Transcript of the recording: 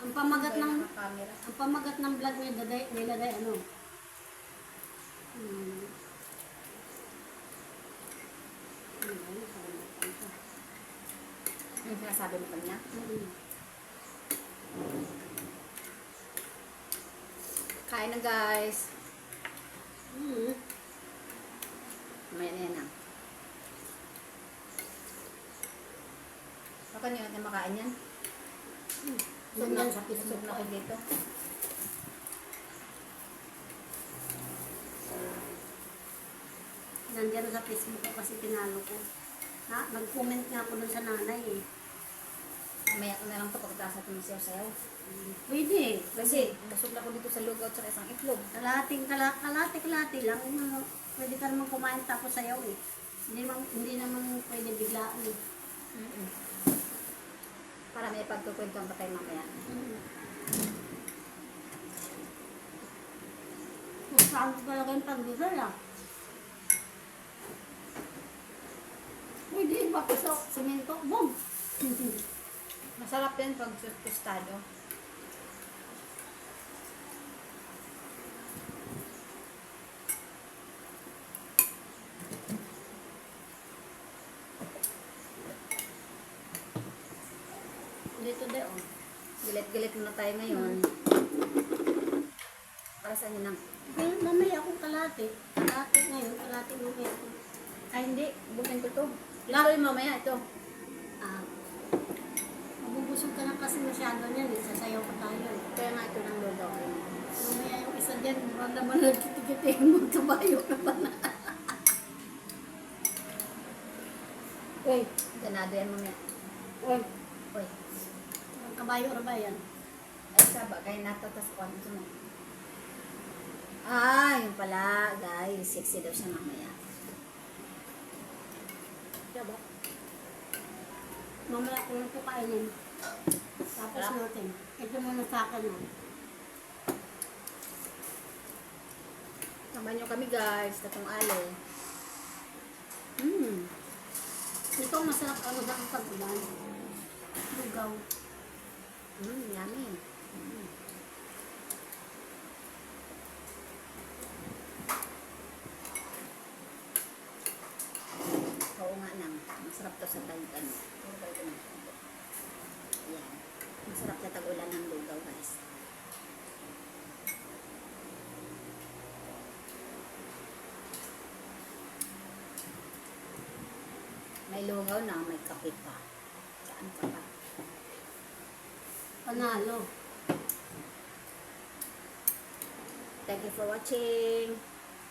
Ang pamagat ng camera. ang pamagat ng vlog niya nilagay ano? Yung sinasabi mo kanya? Kain na guys. Mamaya na yan ah. Baka niyo natin makain yan. Yan yan sa piso. Susog na kayo dito. Nandiyan sa Facebook ko kasi tinalo ko. Nag-comment nga ako dun sa nanay eh. Mamaya ko na lang ito pagkatasa ito sayaw-sayaw. Pwede. Kasi busog na ko dito sa lugaw at isang itlog. Kalati lang. Pwede ka naman kumain tapos sayaw eh. Hindi naman pwede biglaan eh. Para may pagkukwentuhan pa tayo mamaya. Saan ko talaga yung pandesal ah. Pwede ba piso, simento, boom! Masarap yan pag tostado. Dito de oh. Gilit-gilit muna tayo ngayon. Para sa inyo nang. Okay, mamaya akong kalati. Kalati ngayon, kalati mamaya ako. Ay hindi, bukin ko to. Laloy mamaya ito. Mabubusog ka na kasi masyado niyan eh. Sasayaw pa tayo eh. Kaya nga ito ng lugaw. Mamaya yung isa dyan, murang naman nagkiti-kiti yung magkabayo na ba na. Uy, Ganado yan mamaya. uy, Uy. ang kabayo na ba yan? Ay saba, kaya natatas ko. Ito mo. Ah, yun pala. Guys, sexy daw siya mamaya. Diba? Mamaya ko lang ito kainin. Tapos Sarap. natin. Ito muna sa akin na. Samahan nyo kami guys. Tatong ale. Ito masarap ano sa pag-ulan. Lugaw. Yummy. Oo nga nang. Masarap to sa tag-ano. Yan. Masarap na tag-ulan ng lugaw guys. May lugaw na, may kape pa. Saan ka pa? Panalo. Thank you for watching.